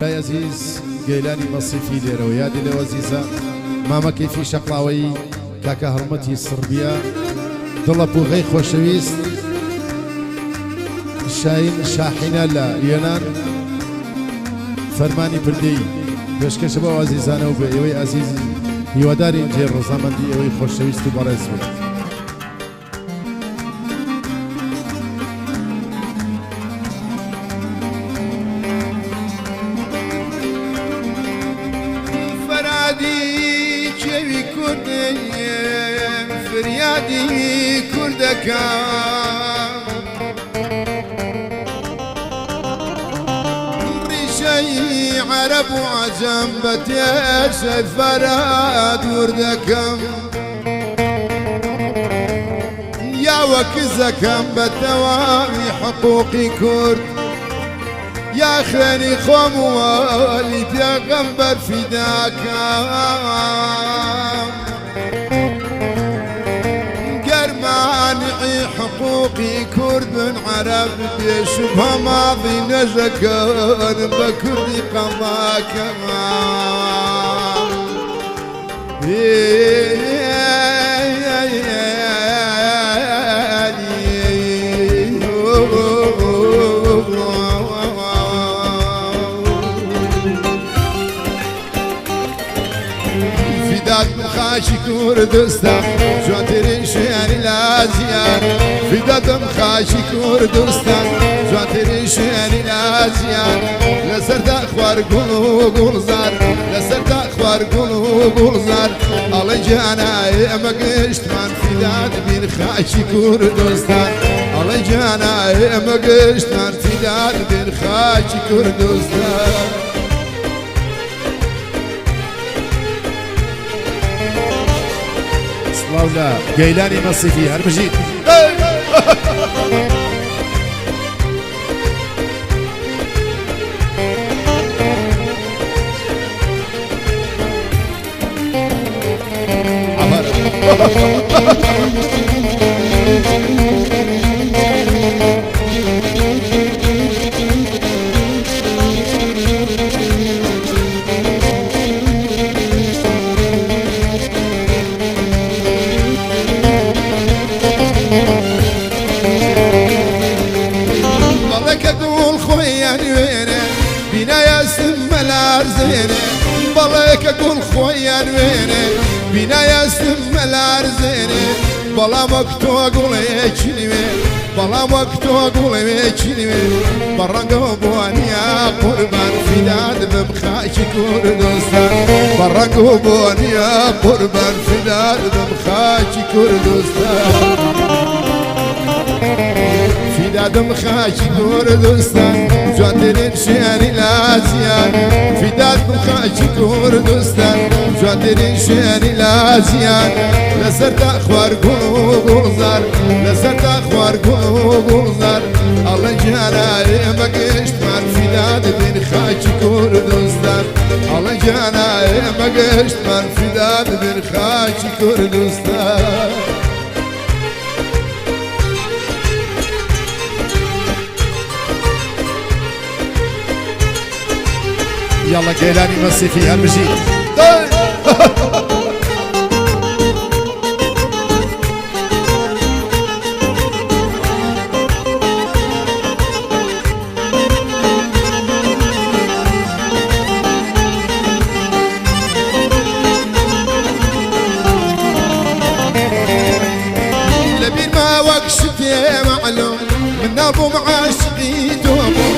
لا عزيز قيلاني مصيفي ليرو يا دي لو عزيزة ماما كيفي شقلاوي كاكا هرمتي الصربية طلبوا غي خوشويست شاين شاحنة لا ينان فرماني بردي بشكش بو عزيزانا وبيوي عزيز يوداري نجير رزامن دي اوي خوشويست وبرزوي كيفي كردي فريادي كردكا ريشي عرب وعجم بتيش الفراد وردكم يا وكزكم بتوامي حقوقي كرد يا خاني خوم والي بيغمبر فداك قرمانعي حقوقي كرد عرب بيشبه ماضي نجكان بكردي قضاك خاشي كردستان جوان تريشياني لازيان فدادم خاشي كردستان جوان تريشياني لازيان لسرد اخوار قلو زار لسرد اخوار قلو زار الله جانا يما قشت من فداد بين خاشي كردستان الله جانا يما قشت من فداد بين خاشي كردستان لولا قيلاني مصيفي هرمجيد بلاك اقول خويا ويني بينا يا سم الارزيني بلا مكتو اقول يجني بلا مكتو اقول يجني برقوا بوانيا قربان فداد بمخاشي كردستان برقوا بوانيا قربان فداد بمخاشي كردستان فداد مخاشي كردستان جواترين شيري لازيان فداد مخاشي كردستان جواترين شيري لازيان لسرد اخوار قلزار لسرد اخوار قلزار الله جانا يما قشت مال فداد بين خاشي كردستان الله جانا يما قشت مال فداد بين خاشي كردستان يلا قيلاني مصيفي هرمجيد لبين ما وقشت يا معلوم من ابو معاشقي دومو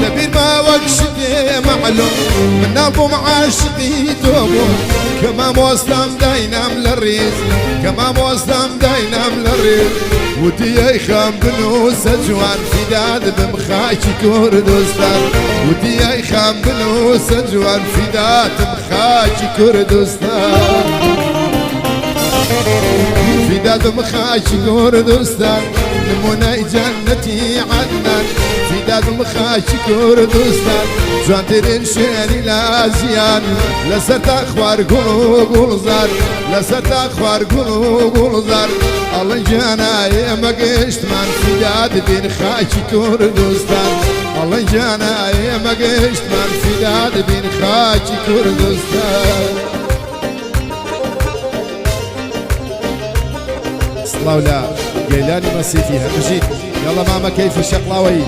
لبين ما وقشت يا معلوم من ابو معاشقي دومو كما موسلم داينام للريز كما موسلم داينام للريز ودي يخام بنوس جوان فداد بمخاشي كردستان ودي يخام بنوس جوان فداد بمخاشي كردستان فداد مخاشي كردستان نموني جنتي عدنان فدادم خاچی کوردستان جوانترین شوێنی لازیان لەسەر تا خوارگوڵ و گوڵزار لەسەر تا خوارگوڵ و گوڵزار ئەڵێن گیانە ئێمە گەیشتمان فیدا دەبین خاکی کوردستان ئەڵێن گیانە ئێمە گەیشتمان فیدا دەبین خاکی کوردستان سڵاو لە گەیلانی مەسیفی هەربژیت یاڵە مامە کەیفی شەقڵاوەی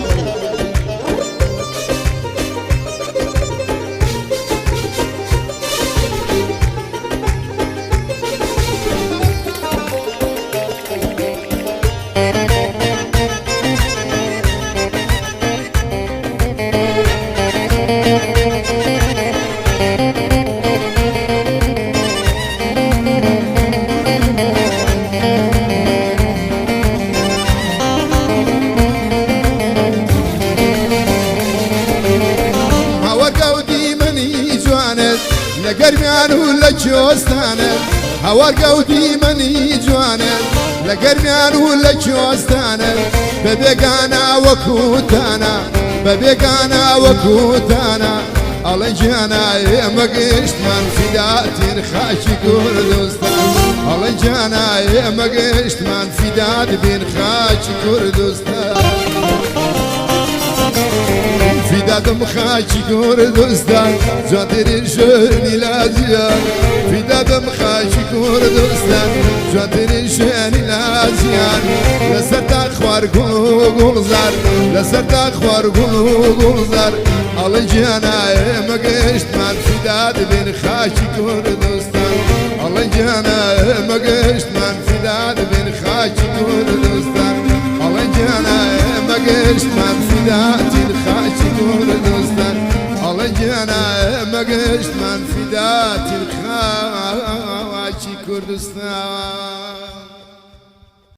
لەگەرمیان و لە کوێستانە هەوار گەودی منی جوانە لەگەرمیان و لە کوێستانە بە بێگانە وەکوتانە بە بێگانە وەکوتانە ئەڵێن گیانە ئێمە گەیشتمان فیداتین خاکی کوردستان ئەڵێن گیانە ئێمە گەیشتمان فیدا دەبین خاکی کوردستان فدادم خاکی کوردستان جوانترین شوێنی لازیان فدادم خاکی کوردستان جوانترین شوێنی لازیان لەسەر تا خوارگوڵ و گوڵزار لەسەر تا خوارگوڵ و گوڵزار ئەڵێن گیانە ئێمە گەیشتمان فیدا دەبین خاکی کوردستان ئەڵێن گیانە ئێمە گەیشتمان فیدا دەبین خاکی کوردستان ئەڵێن گیانە ئێمە گەیشتمان فیداتین خاکی کوردستان ئەڵێن گیانە ئێمە گەیشتمان فیداتین خاکی کوردستان